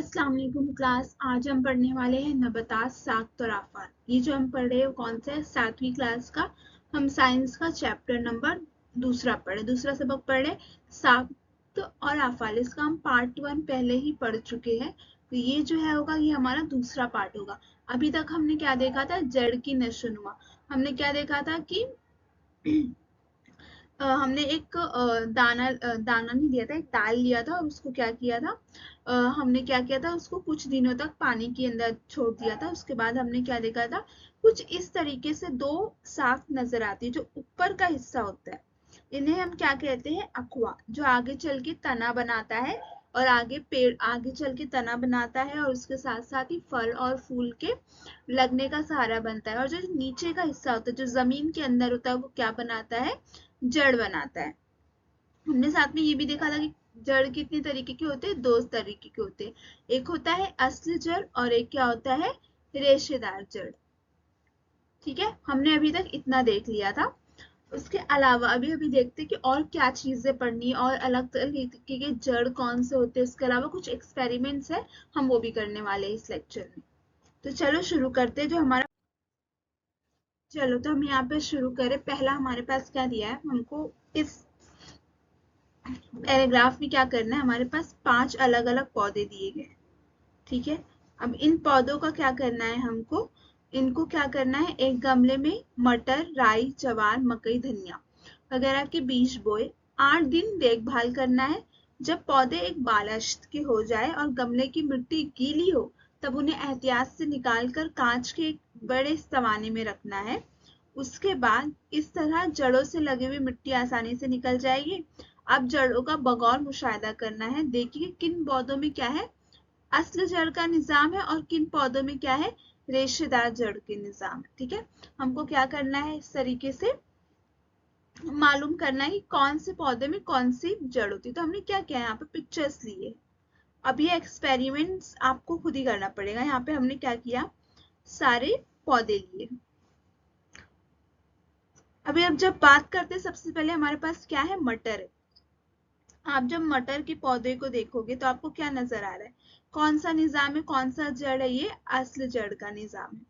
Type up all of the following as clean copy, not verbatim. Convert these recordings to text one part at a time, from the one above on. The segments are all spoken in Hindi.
अस्सलाम वालेकुम क्लास। आज हम पढ़ने वाले हैं नबातात साख्त और आफात। ये जो हम पढ़ रहे हैं कौन सा है? 7वीं क्लास का। हम साइंस का चैप्टर नंबर दूसरा सबक पढ़ रहे साख्त और आफात। इसका हम पार्ट 1 पहले ही पढ़ चुके हैं, तो ये जो है होगा ये हमारा दूसरा पार्ट होगा। अभी तक हमने क्या देखा था? जड़ की नशोनुमा। हमने क्या देखा था कि हमने एक दाना नहीं लिया था, एक दाल लिया था और उसको क्या किया था, हमने क्या किया था, उसको कुछ दिनों तक पानी के अंदर छोड़ दिया था। उसके बाद हमने क्या देखा था, कुछ इस तरीके से दो साख नजर आती है। जो ऊपर का हिस्सा होता है इन्हें हम क्या कहते हैं? अखवा। जो आगे चल के तना बनाता है और आगे चल के तना बनाता है और उसके साथ साथ ही फल और फूल के लगने का सहारा बनता है। और जो नीचे का हिस्सा होता है, जो जमीन के अंदर होता है, वो क्या बनाता है? जड़ बनाता है। हमने साथ में ये भी देखा था कि जड़ कितने तरीके के होते हैं? 2 तरीके के होते हैं। एक होता है असली जड़ और एक क्या होता है? रेशेदार जड़। ठीक है, हमने अभी तक इतना देख लिया था। उसके अलावा अभी अभी देखते हैं कि और क्या चीजें पढ़नी है और अलग तरीके के जड़ कौन से होते हैं। उसके अलावा कुछ एक्सपेरिमेंट्स है, हम वो भी करने वाले हैं इस लेक्चर में। तो चलो शुरू करते हैं। चलो तो हम यहाँ पे शुरू करें। पहला हमारे पास क्या दिया है हमको? इस पैराग्राफ में क्या करना है, हमारे पास 5 अलग अलग पौधे दिए गए। ठीक है, अब इन पौधों का क्या करना है हमको? इनको क्या करना है? एक गमले में मटर, राई, जवार, मकई, धनिया वगैरह के बीज बोए 8 दिन देखभाल करना है। जब पौधे एक बालश्त के हो जाए और गमले की मिट्टी गीली हो, तब उन्हें एहतियात से निकालकर कांच के एक बड़े तवाने में रखना है। उसके बाद इस तरह जड़ों से लगी हुई मिट्टी आसानी से निकल जाएगी। अब जड़ों का बगौर मुशाहिदा करना है। देखिए किन पौधों में क्या है? असल जड़ का निजाम है और किन पौधों में क्या है? रेशेदार जड़ के निजाम है। ठीक है, हमको क्या करना है? इस तरीके से मालूम करना है कि कौन से पौधे में कौन सी जड़ होती है। तो हमने क्या किया, यहाँ पे पिक्चर्स लिए। अब ये एक्सपेरिमेंट्स आपको खुद ही करना पड़ेगा। यहाँ पे हमने क्या किया, सारे पौधे लिए। अभी अब जब बात करते हैं, सबसे पहले हमारे पास क्या है? मटर है। आप जब मटर के पौधे को देखोगे तो आपको क्या नजर आ रहा है? कौन सा निजाम है, कौन सा जड़ है? ये असल जड़ का निजाम है।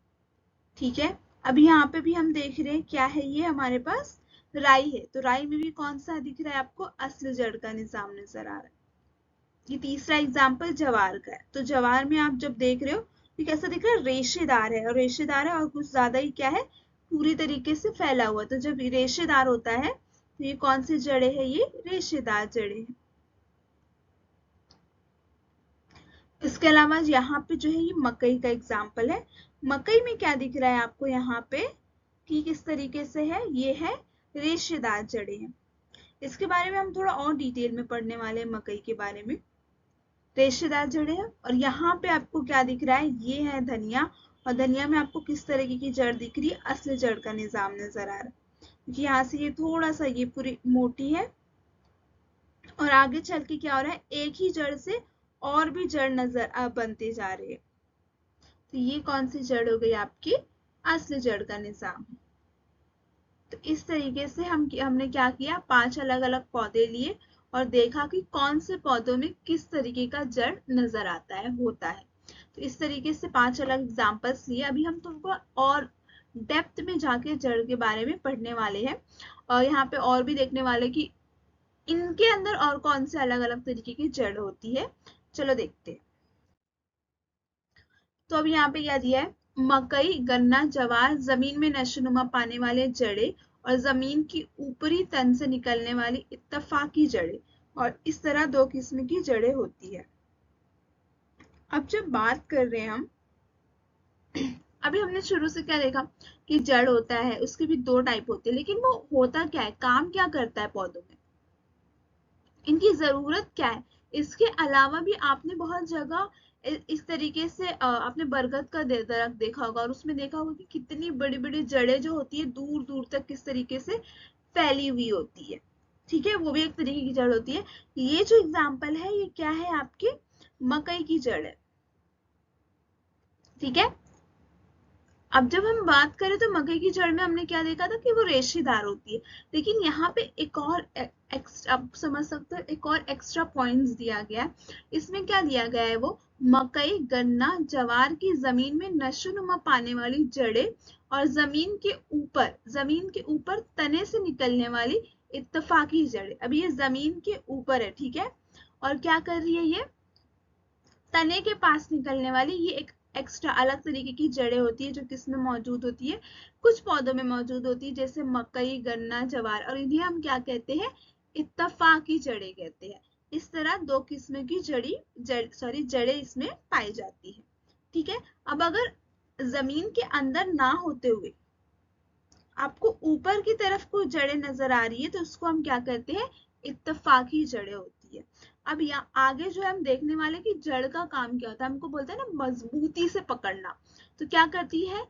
ठीक है, अब यहाँ पे भी हम देख रहे हैं क्या है, ये हमारे पास राई है। तो राई में भी कौन सा दिख रहा है आपको? असल जड़ का निजाम नजर आ रहा है। ये तीसरा एग्जाम्पल जवार का है। तो जवार में आप जब देख रहे हो तो कैसा दिख रहा है? रेशेदार है, और रेशेदार है और कुछ ज्यादा ही क्या है? पूरी तरीके से फैला हुआ। तो जब रेशेदार होता है तो ये कौन सी जड़ें है? ये रेशेदार जड़ें हैं। इसके अलावा यहाँ पे जो है ये मकई का एग्जाम्पल है। मकई में क्या दिख रहा है आपको यहाँ पे कि किस तरीके से है? ये है रेशेदार जड़ें हैं। इसके बारे में हम थोड़ा और डिटेल में पढ़ने वाले हैं मकई के बारे में। रेशेदार जड़ें हैं। और यहाँ पे आपको क्या दिख रहा है? ये है धनिया। और धनिया में आपको किस तरीके की जड़ दिख रही है? असली जड़ का निजाम नजर आ रहा है, क्योंकि यहाँ से ये थोड़ा सा ये पूरी मोटी है और आगे चल के क्या हो रहा है? एक ही जड़ से और भी जड़ नजर बनते जा रहे हैं। तो ये कौन सी जड़ हो गई आपकी? असली जड़ का निजाम। तो इस तरीके से हमने क्या किया, 5 अलग अलग पौधे लिए और देखा कि कौन से पौधों में किस तरीके का जड़ नजर आता है, होता है। तो इस तरीके से 5 अलग एग्जाम्पल्स लिए। अभी हम तुमको और डेप्थ में जाके जड़ के बारे में पढ़ने वाले हैं और यहाँ पे और भी देखने वाले कि इनके अंदर और कौन से अलग अलग तरीके की जड़ होती है। चलो देखते हैं। तो अब यहाँ पे क्या दिया है? मकई, गन्ना, जवार जमीन में नशोनुमा पाने वाले जड़ें और जमीन की ऊपरी तन से निकलने वाली इत्तफाकी जड़ें, और इस तरह 2 किस्म की जड़ें होती है। अब जब बात कर रहे हैं हम, अभी हमने शुरू से क्या देखा कि जड़ होता है, उसके भी 2 टाइप होते हैं। लेकिन वो होता क्या है, काम क्या करता है पौधों में, इनकी जरूरत क्या है? इसके अलावा भी आपने बहुत जगह इस तरीके से आपने बरगद का दरख्त देखा होगा और उसमें देखा होगा कि कितनी बड़ी बड़ी जड़ें जो होती है दूर दूर तक किस तरीके से फैली हुई होती है। ठीक है, वो भी एक तरीके की जड़ होती है। ये जो एग्जाम्पल है ये क्या है? आपके मकई की जड़ है। ठीक है, अब जब हम बात करें तो मकई की जड़ में हमने क्या देखा था कि वो रेशेदार होती है। लेकिन यहाँ पे एक और एक्स्ट्रा, आप समझ सकते हो, एक और एक्स्ट्रा पॉइंट्स दिया गया है। इसमें क्या दिया गया है? वो मकई, गन्ना, जवार की जमीन में नशोनुमा पाने वाली जड़ें और जमीन के ऊपर तने से निकलने वाली इत्तफाकी जड़ें। अभी ये जमीन के ऊपर है, ठीक है, और क्या कर रही है, ये तने के पास निकलने वाली ये एक एक्स्ट्रा अलग तरीके की जड़ें होती है जो किसमें मौजूद होती है, कुछ पौधों में मौजूद होती है, जैसे मकई, गन्ना, जवार, और इन्हें हम क्या कहते हैं, इत्तफाकी जड़ें कहते हैं। इस तरह दो किस्म की जड़ें इसमें पाई जाती है, ठीक है। अब अगर जमीन के अंदर ना होते हुए आपको ऊपर की तरफ कोई जड़ें नजर आ रही है तो उसको हम क्या कहते हैं, इत्तफाकी जड़ें होती है। अब यहाँ आगे जो है हम देखने वाले कि जड़ का काम क्या होता है, हमको बोलते हैं ना मजबूती से पकड़ना। तो क्या करती है,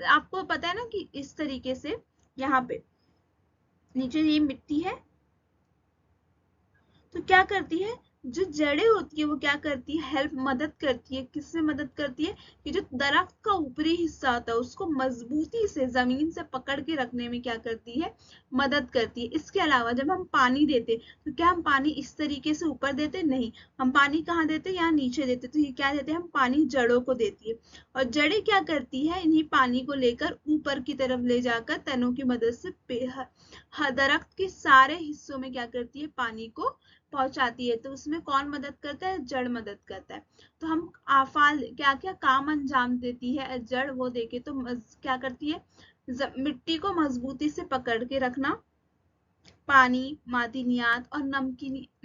आपको पता है ना कि इस तरीके से यहाँ पे नीचे ये मिट्टी है, तो क्या करती है, जो जड़ें होती है वो क्या करती है, मदद करती है, किससे मदद करती है, कि जो दरख्त का ऊपरी हिस्सा होता है उसको मजबूती से जमीन से पकड़ के रखने में क्या करती है, मदद करती है। इसके अलावा जब हम पानी देते तो क्या हम पानी इस तरीके से ऊपर देते, नहीं, हम पानी कहाँ देते, यहाँ नीचे देते। तो ये क्या देते हैं, हम पानी जड़ों को देती है, और जड़ें क्या करती है, इन्हीं पानी को लेकर ऊपर की तरफ ले जाकर तनों की मदद से दरख्त के सारे हिस्सों में क्या करती है, पानी को पहुंचाती है। तो उसमें कौन मदद करता है, जड़ मदद करता है। तो हम आफाल क्या क्या काम अंजाम देती है जड़, वो देखे तो क्या करती है, मिट्टी को मजबूती से पकड़ के रखना, पानी, मादनियात और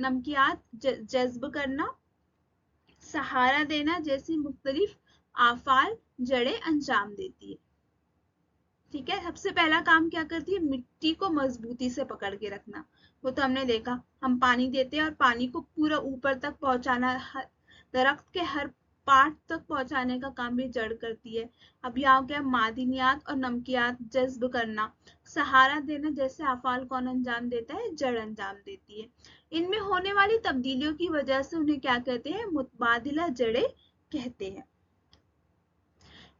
नमकियात जज्ब करना, सहारा देना, जैसी मुख्तलिफ आफाल जड़ें अंजाम देती है, ठीक है। सबसे पहला काम क्या करती है, मिट्टी को मजबूती से पकड़ के रखना, वो तो हमने देखा, हम पानी देते हैं और पानी को पूरा ऊपर तक पहुंचाना, दरख्त के हर पार्ट तक पहुंचाने का काम भी जड़ करती है। अब यहाँ हो गया मादनियात और नमकियात जज्ब करना, सहारा देना, जैसे अफाल कौन अंजाम देता है, जड़ अंजाम देती है। इनमें होने वाली तब्दीलियों की वजह से उन्हें क्या कहते हैं, मुतबादिला जड़ें कहते हैं।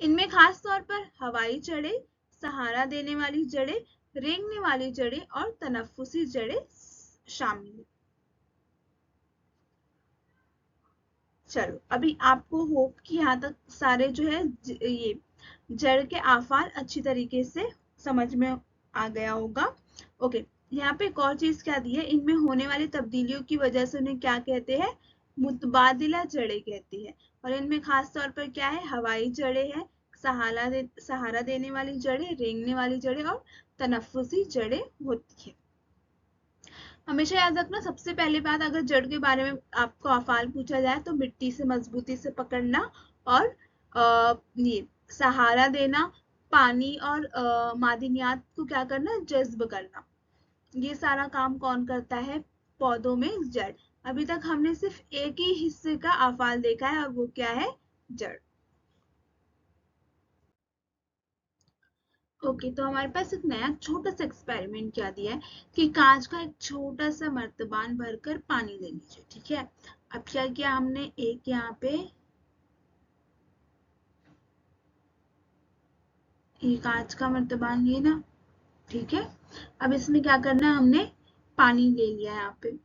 इनमें खास तौर पर हवाई जड़ें, सहारा देने वाली जड़ें, रेंगने वाली जड़ें और तनफ्फुसी जड़ें शामिल है। चलो अभी आपको होप कि यहाँ तक सारे जो है ये जड़ के आफाल अच्छी तरीके से समझ में आ गया होगा। ओके, यहाँ पे एक और चीज क्या दी है, इनमें होने वाली तब्दीलियों की वजह से उन्हें क्या कहते हैं, मुतबादिला जड़ें कहती है। और इनमें खास तौर पर क्या है, हवाई जड़ें है, सहारा देने वाली जड़ें, रेंगने वाली जड़ें और तनफ्फुसी जड़ें होती है। हमेशा याद रखना, सबसे पहली बात अगर जड़ के बारे में आपको अफाल पूछा जाए तो मिट्टी से मजबूती से पकड़ना, और ये सहारा देना, पानी और मादनियात को क्या करना, जज्ब करना, ये सारा काम कौन करता है, पौधों में जड़। अभी तक हमने सिर्फ एक ही हिस्से का अफाल देखा है और वो क्या है, जड़। ओके, तो हमारे पास एक नया छोटा सा एक्सपेरिमेंट क्या दिया है कि कांच का एक छोटा सा मर्तबान भरकर पानी ले लीजिए, ठीक है। अब क्या किया हमने, एक यहाँ पे ये कांच का मर्तबान ये ना, ठीक है। अब इसमें क्या करना है, हमने पानी ले लिया यहाँ पे,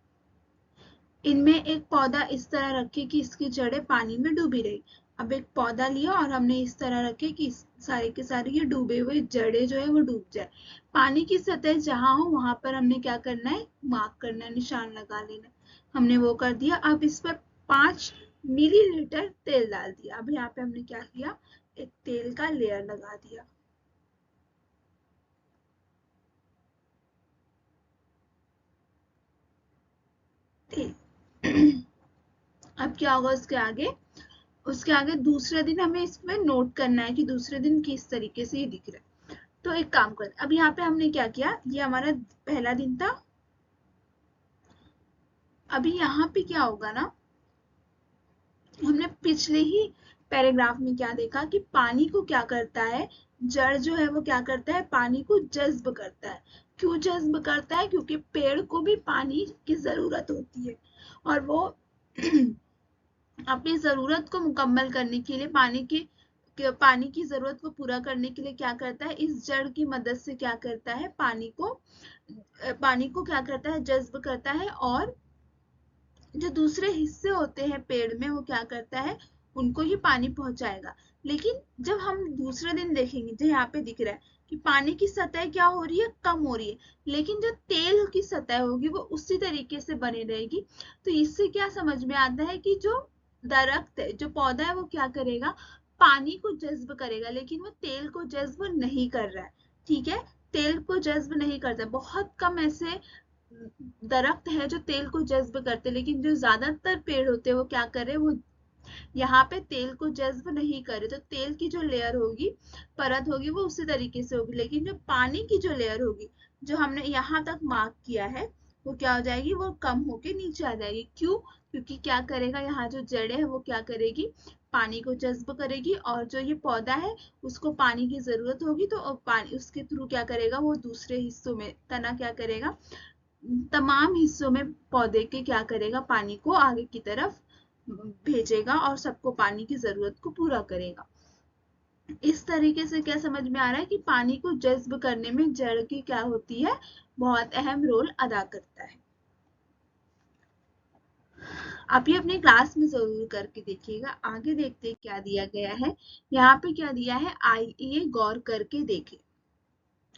इनमें एक पौधा इस तरह रखे कि इसकी जड़ें पानी में डूबी रही। अब एक पौधा लिया और हमने इस तरह रखे कि सारे के सारे ये डूबे हुए जड़ें जो है वो डूब जाए। पानी की सतह जहां हो वहां पर हमने क्या करना है, मार्क करना है, निशान लगा लेना है। हमने वो कर दिया। अब इस पर 5 मिलीलीटर तेल डाल दिया। अब यहाँ पे हमने क्या किया, एक तेल का लेयर लगा दिया। अब क्या होगा उसके आगे दूसरे दिन हमें इसमें नोट करना है कि दूसरे दिन किस तरीके से ये दिख रहा है। तो एक काम कर, अब यहाँ पे हमने क्या किया, ये हमारा पहला दिन था। अभी यहाँ पे क्या होगा ना, हमने पिछले ही पैराग्राफ में क्या देखा कि पानी को क्या करता है, जड़ जो है वो क्या करता है, पानी को जज्ब करता है। क्यों जज्ब करता है, क्योंकि पेड़ को भी पानी की जरूरत होती है और वो अपनी जरूरत को मुकम्मल करने के लिए पानी की जरूरत को पूरा करने के लिए क्या करता है, इस जड़ की मदद से क्या करता है, पानी को क्या करता है, जज्ब करता है और जो दूसरे हिस्से होते हैं पेड़ में वो क्या करता है, उनको ये पानी पहुंचाएगा। लेकिन जब हम दूसरे दिन देखेंगे, जो यहाँ पे दिख रहा है कि पानी की सतह क्या हो रही है, कम हो रही है, लेकिन जो तेल की सतह होगी वो उसी तरीके से बनी रहेगी। तो इससे क्या समझ में आता है कि जो दरख्त है, जो पौधा है, वो क्या करेगा, पानी को जज्ब करेगा, लेकिन वो तेल को जज्ब नहीं कर रहा है। ठीक है, तेल को जज्ब नहीं करता। बहुत कम ऐसे दरख्त है जो तेल को जज्ब करते, लेकिन जो ज्यादातर पेड़ होते हैं वो क्या करे, वो यहाँ पे तेल को जज्ब नहीं करे। तो तेल की जो लेयर होगी, परत होगी, वो उसी तरीके से होगी, लेकिन जो पानी की जो लेयर होगी, जो हमने यहाँ तक मार्क किया है, वो क्या हो जाएगी, वो कम होके नीचे आ जाएगी। क्यों? क्योंकि क्या करेगा, यहाँ जो जड़ है वो क्या करेगी, पानी को जज्ब करेगी, और जो ये पौधा है उसको पानी की जरूरत होगी, तो पानी उसके थ्रू क्या करेगा, वो दूसरे हिस्सों में तना क्या करेगा, तमाम हिस्सों में पौधे के क्या करेगा, पानी को आगे की तरफ भेजेगा और सबको पानी की जरूरत को पूरा करेगा। इस तरीके से क्या समझ में आ रहा है कि पानी को जज्ब करने में जड़ की क्या होती है, बहुत अहम रोल अदा करता है। आप ये अपने क्लास में जरूर करके देखिएगा। आगे देखते हैं क्या दिया गया है। यहाँ पे क्या दिया है, आइए गौर करके देखें।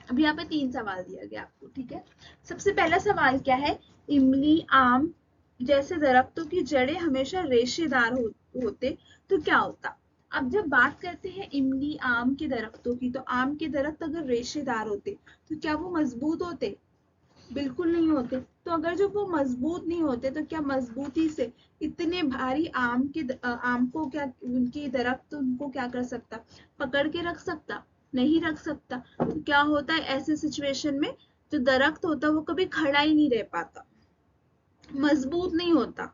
अब यहाँ पे 3 सवाल दिया गया आपको। ठीक है, सबसे पहला सवाल क्या है, इमली, आम जैसे दरख्तों की जड़ें हमेशा रेशेदार होते तो क्या होता। अब जब बात करते हैं इमली, आम के दरख्तों की, तो आम के दरख्त अगर रेशेदार होते तो क्या वो मजबूत होते? बिल्कुल नहीं होते। तो अगर जब वो मजबूत नहीं होते तो क्या मजबूती से इतने भारी आम को क्या उनकी दरख्त उनको क्या कर सकता, पकड़ के रख सकता? नहीं रख सकता। तो क्या होता है ऐसे सिचुएशन में, जो दरख्त होता है वो कभी खड़ा ही नहीं रह पाता, मजबूत नहीं होता।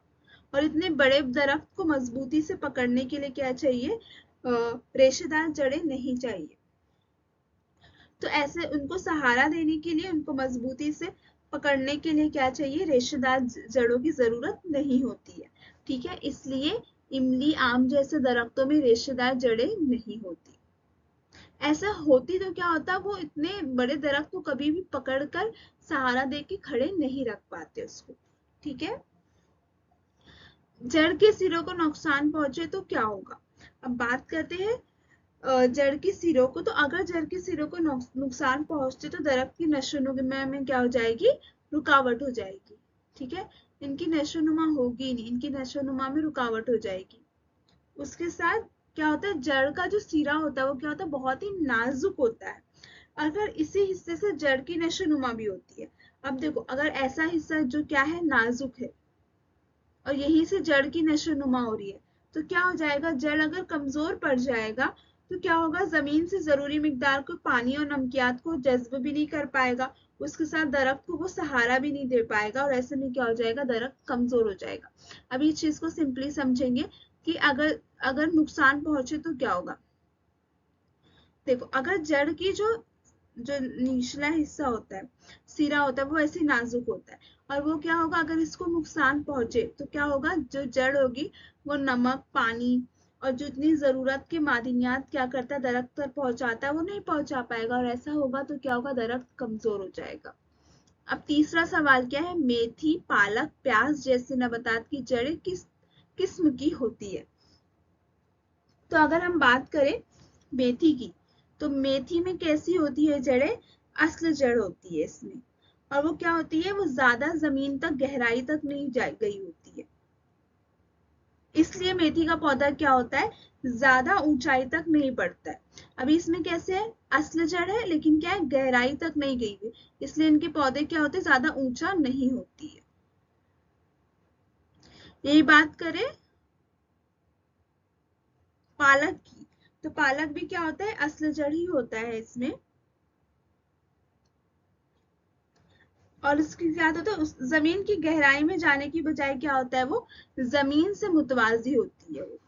और इतने बड़े दरख्त को मजबूती से पकड़ने के लिए क्या चाहिए, रेशेदार जड़ें नहीं चाहिए। तो ऐसे उनको सहारा देने के लिए, उनको मजबूती से पकड़ने के लिए क्या चाहिए, रेशेदार जड़ों की जरूरत नहीं होती है। ठीक है, इसलिए इमली, आम जैसे दरख्तों में रेशेदार जड़ें नहीं होती। ऐसा होती तो क्या होता, वो इतने बड़े दरख्त को कभी भी पकड़कर सहारा देके खड़े नहीं रख पाते उसको। ठीक है, जड़ के सिरों को नुकसान पहुंचे तो क्या होगा। अब बात करते हैं जड़ के सिरों को। तो अगर जड़ के सिरों को नुकसान पहुंचते तो दरख्त की नशोनुमा में क्या हो जाएगी, रुकावट हो जाएगी। ठीक है, इनकी नशोनुमा होगी नहीं, इनकी नशोनुमा में रुकावट हो जाएगी। उसके साथ क्या होता है, जड़ का जो सिरा होता है वो क्या होता है, बहुत ही नाजुक होता है। अगर इसी हिस्से से जड़ की नशोनुमा भी होती है। अब देखो, अगर ऐसा हिस्सा जो क्या है, नाजुक है, और यहीं से जड़ की नशोनुमा हो रही है, तो क्या हो जाएगा, जड़ अगर कमजोर पड़ जाएगा तो क्या होगा, जमीन से जरूरी मिकदार को पानी और नमकियात को जज्ब भी नहीं कर पाएगा, उसके साथ दरख्त को वो सहारा भी नहीं दे पाएगा, और ऐसे में क्या हो जाएगा, दरख्त कमजोर हो जाएगा। अब इस चीज को सिंपली समझेंगे कि अगर अगर नुकसान पहुंचे तो क्या होगा। देखो, अगर जड़ की जो जो निचला हिस्सा होता है, सिरा होता है, वो ऐसे नाजुक होता है, और वो क्या होगा, अगर इसको नुकसान पहुंचे तो क्या होगा, जो जड़ होगी वो नमक, पानी और जो इतनी जरूरत के मादनियात क्या करता है, दरख्त तक पहुंचाता है, वो नहीं पहुंचा पाएगा, और ऐसा होगा तो क्या होगा, दरख्त कमजोर हो जाएगा। अब तीसरा सवाल क्या है, मेथी, पालक, प्याज जैसे नबातात की जड़ें किस किस्म की होती है। तो अगर हम बात करें मेथी की, तो मेथी में कैसी होती है जड़ें, असल जड़ होती है इसमें, और वो क्या होती है, वो ज्यादा जमीन तक, गहराई तक नहीं गई होती है। इसलिए मेथी का पौधा क्या होता है, ज्यादा ऊंचाई तक नहीं बढ़ता है। अभी इसमें कैसे है, असल जड़ है, लेकिन क्या है, गहराई तक नहीं गई हुई, इसलिए इनके पौधे क्या होते हैं, ज्यादा ऊंचा नहीं होती है। यही बात करें पालक की, तो पालक भी क्या होता है, असल जड़ ही होता है इसमें, और इसके साथ होता है उस जमीन की गहराई में जाने की बजाय क्या होता है, वो जमीन से मुतवाजी होती है, वो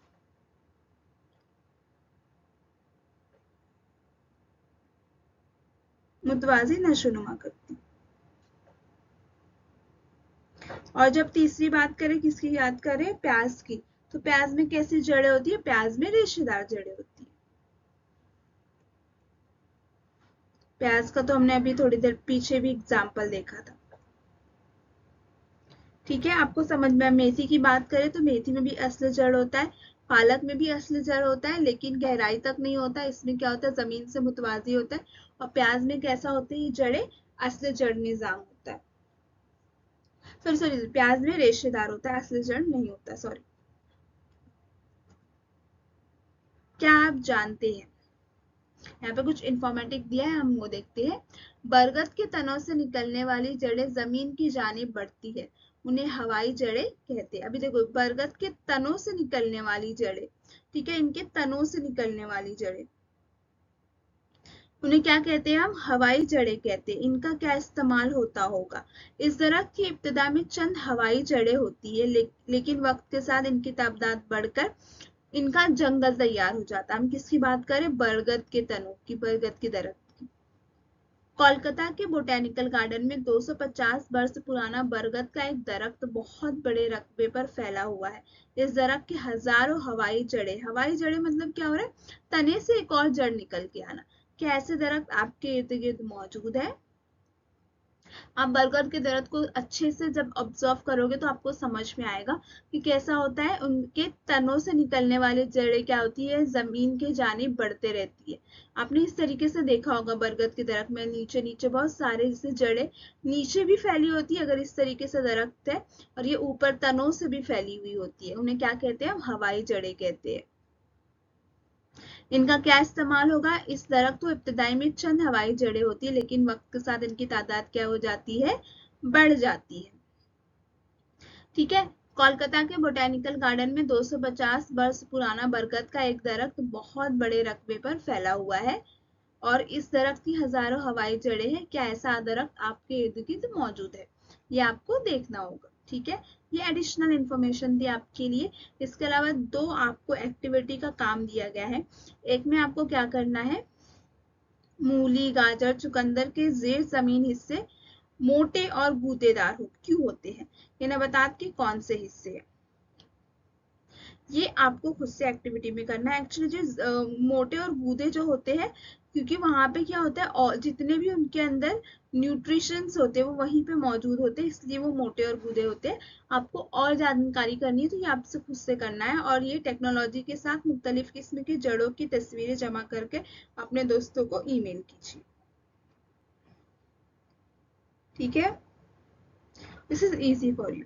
मुतवाजी नशोनुमा करती है। और जब तीसरी बात करें, किसकी याद करें, प्याज की, तो प्याज में कैसी जड़ें होती है, प्याज में रेशेदार जड़ें होती है। प्याज का तो हमने अभी थोड़ी देर पीछे भी एग्जाम्पल देखा था। ठीक है, आपको समझ में। मेथी की बात करें तो मेथी में भी असली जड़ होता है, पालक में भी असली जड़ होता है, लेकिन गहराई तक नहीं होता है। इसमें क्या होता है, जमीन से मुतवाजी होता है। और प्याज में कैसा होता है, ये जड़ें असली जड़ निजाम होता है। सॉरी सॉरी, प्याज में रेशेदार होता है, असली जड़ नहीं होता, सॉरी। क्या आप जानते हैं, यहाँ पे कुछ इंफॉर्मेटिव दिया है, हम वो देखते हैं। बरगद के तनों से निकलने वाली जड़ें जमीन की जानिब बढ़ती है, उन्हें हवाई जड़ें कहते हैं। अभी देखो, बरगद के तनों से निकलने वाली जड़ें, ठीक है, इनके तनों से निकलने वाली जड़ें, उन्हें क्या कहते हैं हम, हवाई जड़ें कहते हैं। इनका क्या इस्तेमाल होता होगा। इस दरख्त की इब्तिदा में चंद हवाई जड़ें होती है, लेकिन वक्त के साथ इनकी तादाद बढ़कर इनका जंगल तैयार हो जाता है। हम किसकी बात करें, बरगद के तनों की, बरगद के दरख्त की। कोलकाता के बोटेनिकल गार्डन में 250 वर्ष पुराना बरगद का एक दरख्त बहुत बड़े रकबे पर फैला हुआ है। इस दरख्त के हजारों हवाई जड़ें मतलब क्या हो रहा है, तने से एक और जड़ निकल के आना। क्या ऐसे दरख्त आपके इर्द गिर्द मौजूद है। आप बरगद के दरख्त को अच्छे से जब ऑब्जर्व करोगे तो आपको समझ में आएगा कि कैसा होता है। उनके तनों से निकलने वाली जड़ें क्या होती है, जमीन के जानिब बढ़ते रहती है। आपने इस तरीके से देखा होगा, बरगद के दरख्त में नीचे नीचे बहुत सारे जैसे जड़ें नीचे भी फैली होती है, अगर इस तरीके से दरख्त है, और ये ऊपर तनों से भी फैली हुई होती है। उन्हें क्या कहते हैं, हम हवाई जड़ें कहते हैं। इनका क्या इस्तेमाल होगा, इस दरख्त को इब्तिदाई में चंद हवाई जड़ें होती है, लेकिन वक्त के साथ इनकी तादाद क्या हो जाती है, बढ़ जाती है। ठीक है, कोलकाता के बोटेनिकल गार्डन में 250 वर्ष पुराना बरगद का एक दरख्त बहुत बड़े रकबे पर फैला हुआ है, और इस दरख्त की हजारों हवाई जड़ें हैं। क्या ऐसा दरख्त आपके इर्द गिर्द मौजूद है, ये आपको देखना होगा। ठीक है, ये एडिशनल इंफॉर्मेशन थी आपके लिए। इसके अलावा दो आपको एक्टिविटी का काम दिया गया है। एक में आपको क्या करना है, मूली, गाजर, चुकंदर के जेर जमीन हिस्से मोटे और गूदेदार क्यों होते हैं, इन्हें बता के कौन से हिस्से हैं। ये आपको खुद से एक्टिविटी में करना है। एक्चुअली जो मोटे और गूदे जो होते हैं, क्योंकि वहां पे क्या होता है, और जितने भी उनके अंदर न्यूट्रिशंस होते हैं वो वहीं पे मौजूद होते हैं, इसलिए वो मोटे और गूदे होते हैं। आपको और जानकारी करनी है तो ये आपसे खुद से करना है, और ये टेक्नोलॉजी के साथ मुख्तलिफ किस्म की जड़ों की तस्वीरें जमा करके अपने दोस्तों को ईमेल कीजिए। ठीक है, this is easy for you.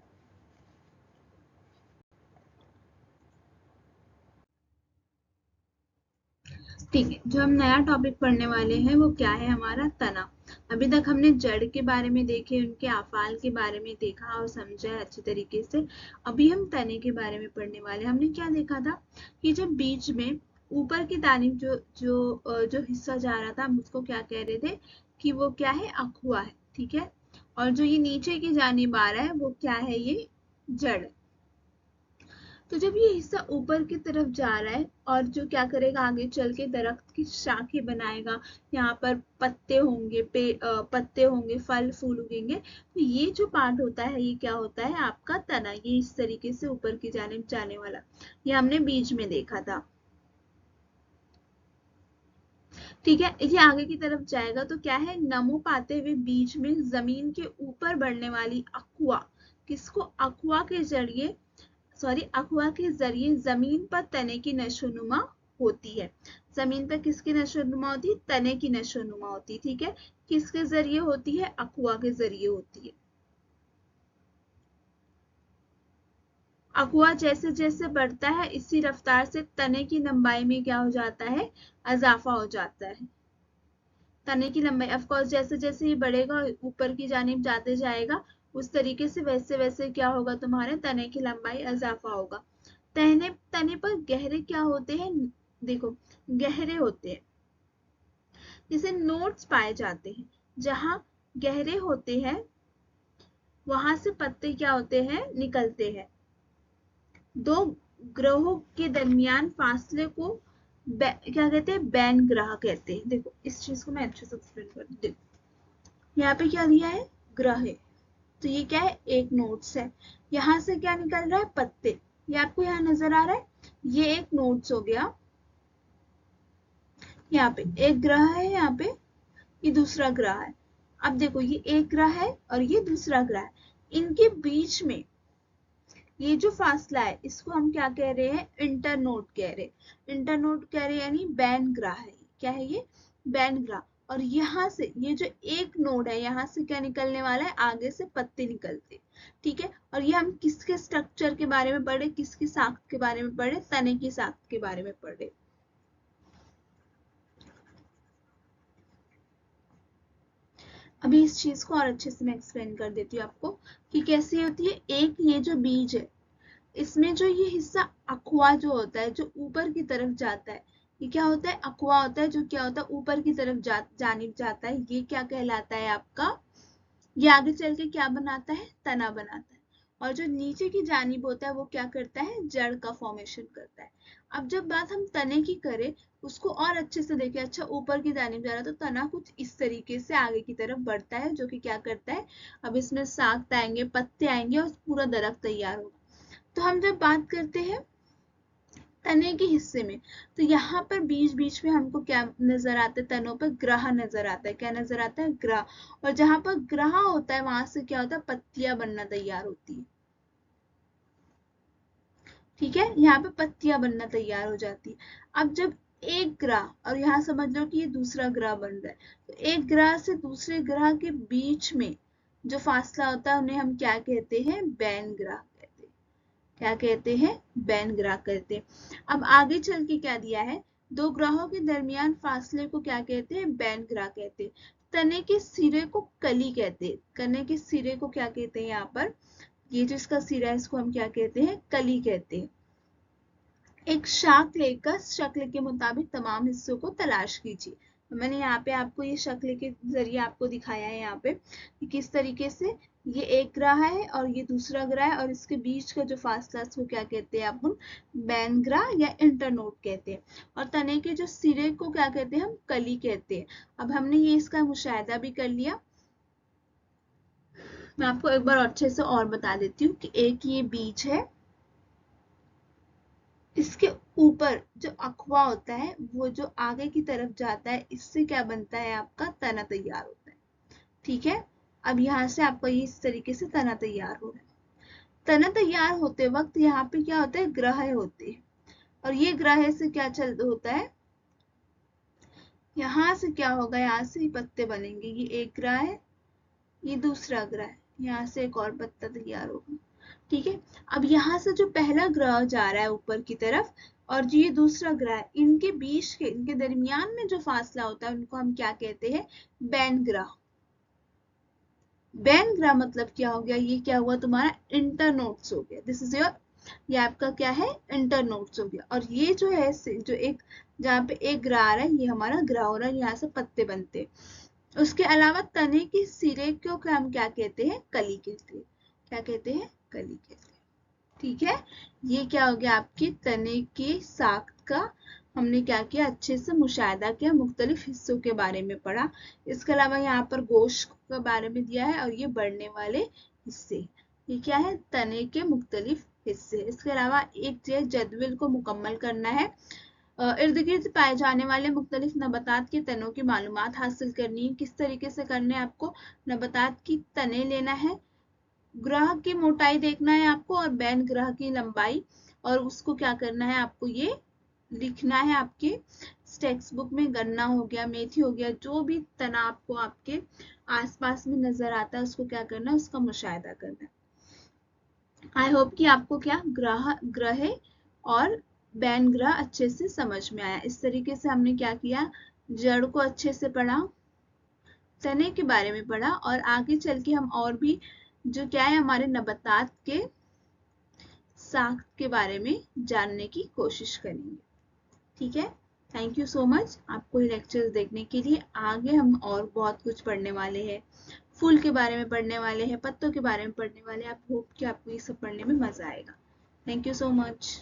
ठीक है, जो हम नया टॉपिक पढ़ने वाले हैं वो क्या है, हमारा तना। अभी तक हमने जड़ के बारे में देखे, उनके आफाल के बारे में देखा और समझा है अच्छी तरीके से। अभी हम तने के बारे में पढ़ने वाले। हमने क्या देखा था कि जब बीच में ऊपर की तारीफ जो हिस्सा जा रहा था, हम उसको क्या कह रहे थे कि वो क्या है, अखुआ है। ठीक है, और जो ये नीचे की जानिब आ रहा है वो क्या है, ये जड़। तो जब ये हिस्सा ऊपर की तरफ जा रहा है, और जो क्या करेगा, आगे चल के दरख्त की शाखें बनाएगा, यहाँ पर पत्ते होंगे, पत्ते होंगे, फल फूल उगेंगे। तो ये जो पार्ट होता है, ये क्या होता है, आपका तना। ये इस तरीके से ऊपर की जानिब जाने वाला, ये हमने बीज में देखा था। ठीक है, ये आगे की तरफ जाएगा तो क्या है, नमो पाते हुए बीच में जमीन के ऊपर बढ़ने वाली अकुआ, किसको, अकुआ के जरिए, अखवा के जरिए जमीन पर तने की नशोनुमा होती है। जमीन पर किसकी नशोनुमा होती है, तने की नशोनुमा होती है। ठीक है, किसके जरिए होती है, अखवा के जरिए होती है। अखवा जैसे जैसे बढ़ता है, इसी रफ्तार से तने की लंबाई में क्या हो जाता है, इजाफा हो जाता है। तने की लंबाई ऑफकोर्स जैसे जैसे ये बढ़ेगा, ऊपर की जानिब जाते जाएगा, उस तरीके से वैसे वैसे क्या होगा, तुम्हारे तने की लंबाई इजाफा होगा। तने तने पर गहरे क्या होते हैं, देखो गहरे होते हैं, जिसे नोट्स पाए जाते हैं। जहां गहरे होते हैं वहां से पत्ते क्या होते हैं, निकलते हैं। दो ग्रहों के दरमियान फासले को क्या कहते हैं, बैन ग्रह कहते हैं। देखो इस चीज को मैं अच्छे से एक्सप्लेन कर दूं। देखो यहाँ पे क्या दिया है, ग्रह है, तो ये क्या है, एक नोट्स है। यहाँ से क्या निकल रहा है, पत्ते। ये आपको यहाँ नजर आ रहा है, ये एक नोट्स हो गया। यहाँ पे एक ग्रह है, यहाँ पे ये दूसरा ग्रह है। अब देखो ये एक ग्रह है और ये दूसरा ग्रह है, इनके बीच में ये जो फासला है इसको हम क्या कह रहे हैं, इंटरनोड कह रहे हैं। इंटरनोड कह रहे हैं यानी बैन ग्राह है। क्या है ये, बैन ग्राह। और यहाँ से ये जो एक नोड है यहाँ से क्या निकलने वाला है, आगे से पत्ते निकलते। ठीक है, और ये हम किसके स्ट्रक्चर के बारे में पढ़े, किसकी साख्त के बारे में पढ़े, तने की साख्त के बारे में पढ़े। अभी इस चीज को और अच्छे से मैं एक्सप्लेन कर देती हूँ आपको कि कैसे होती है। एक ये जो बीज है इसमें जो ये हिस्सा अक्वा जो होता है, जो ऊपर की तरफ जाता है, ये क्या होता है, अक्वा होता है, जो क्या होता है ऊपर की तरफ जानिब जाता है। ये क्या कहलाता है आपका, ये आगे चल के क्या बनाता है, तना बनाता है। और जो नीचे की जानिब होता है वो क्या करता है, जड़ का फॉर्मेशन करता है। अब जब बात हम तने की करें, उसको और अच्छे से देखें। अच्छा, ऊपर की जानिब जा रहा है तो तना कुछ इस तरीके से आगे की तरफ बढ़ता है, जो कि क्या करता है, अब इसमें साख्त आएंगे, पत्ते आएंगे और पूरा दरख्त तैयार होगा। तो हम जब बात करते हैं तने के हिस्से में, तो यहाँ पर बीच बीच में हमको क्या नजर आता है, तनों पर ग्रह नजर आता है। क्या नजर आता है, ग्रह। और जहां पर ग्रह होता है वहां से क्या होता है, पत्तियां बनना तैयार होती है। ठीक है, यहाँ पे पत्तियां बनना तैयार हो जाती है। अब जब एक ग्रह, और यहाँ समझ लो कि ये दूसरा ग्रह बन रहा है, तो एक ग्रह से दूसरे ग्रह के बीच में जो फासला होता है उन्हें हम क्या कहते हैं, बैन ग्रह कहते हैं। क्या कहते हैं, बैन ग्रह कहते हैं। अब आगे चल के क्या दिया है, दो ग्रहों के दरमियान फासले को क्या कहते हैं, बैन ग्रह कहते हैं। तने के सिरे को कली कहते हैं। तने के सिरे को क्या कहते हैं, यहाँ पर ये जो इसका सिरा है इसको हम क्या कहते हैं, कली कहते हैं। एक शाक लेकर शक्ल के मुताबिक तमाम हिस्सों को तलाश कीजिए। तो मैंने यहाँ पे आपको ये शक्ल के जरिए आपको दिखाया है यहाँ पे कि किस तरीके से ये एक ग्रह है और ये दूसरा ग्रह है, और इसके बीच का जो फासला है उसको क्या कहते हैं, अपन बैन ग्रह या इंटरनोड कहते हैं। और तने के जो सिरे को क्या कहते हैं, हम कली कहते हैं। अब हमने ये इसका मुशाहिदा भी कर लिया। मैं आपको एक बार अच्छे से और बता देती हूँ कि एक ये बीज है, इसके ऊपर जो अखवा होता है वो जो आगे की तरफ जाता है, इससे क्या बनता है, आपका तना तैयार होता है। ठीक है, अब यहाँ से आपका ये इस तरीके से तना तैयार हो रहा है। तना तैयार होते वक्त यहाँ पे क्या होता है, ग्रह होते हैं। और ये ग्रह से क्या चल होता है, यहाँ से क्या होगा, यहाँ से ही पत्ते बनेंगे। ये एक ग्रह है, ये दूसरा ग्रह है, यहाँ से एक और पत्ता तैयार होगा। ठीक है, अब यहाँ से जो पहला ग्रह जा रहा है ऊपर की तरफ और जो ये दूसरा ग्रह है, इनके बीच के, इनके दरमियान में जो फासला होता है उनको हम क्या कहते हैं, बैन ग्रह। बैन ग्रह मतलब क्या हो गया, ये क्या हुआ तुम्हारा, इंटरनोड्स हो गया। दिस इज योर, ये आपका क्या है, इंटरनोड्स हो गया। और ये जो है जो एक जहाँ पे एक ग्रह आ रहा है ये हमारा ग्रह हो रहा है, यहाँ से पत्ते बनते हैं। उसके अलावा तने के सिरे को हम क्या कहते हैं, कली कहते हैं। क्या कहते हैं, कली कहते हैं। ठीक है, ये क्या हो गया, आपके तने के साख्त का हमने क्या किया, अच्छे से मुशाहिदा किया, मुख्तलिफ हिस्सों के बारे में पढ़ा। इसके अलावा यहाँ पर गोश्त के बारे में दिया है और ये बढ़ने वाले हिस्से, ये क्या है, तने के मुख्तलिफ हिस्से। इसके अलावा एक जो जदवल को मुकम्मल करना है, इर्द गिर्द पाए जाने वाले मुख्तलिफ नबातात के तनों की मालूमात हासिल करनी है। किस तरीके से करने है आपको, नबातात की तने लेना है, ग्रह की मोटाई देखना है आपको और बैन ग्रह की लंबाई, और उसको क्या करना है, आपको ये लिखना है आपके टेक्स्ट बुक में। गन्ना हो गया, मेथी हो गया, जो भी तना आपको आपके आसपास में नजर आता है उसको क्या करना है, उसका मुशाहिदा करना है। आई होप कि आपको क्या ग्रह और बैन ग्रह अच्छे से समझ में आया। इस तरीके से हमने क्या किया, जड़ को अच्छे से पढ़ा, तने के बारे में पढ़ा, और आगे चल के हम और भी जो क्या है हमारे नबातात के साख्त के बारे में जानने की कोशिश करेंगे। ठीक है, थैंक यू सो मच आपको ये लेक्चर्स देखने के लिए। आगे हम और बहुत कुछ पढ़ने वाले हैं, फूल के बारे में पढ़ने वाले हैं, पत्तों के बारे में पढ़ने वाले हैं। आप होप कि आपको ये सब पढ़ने में मजा आएगा। Thank you so much.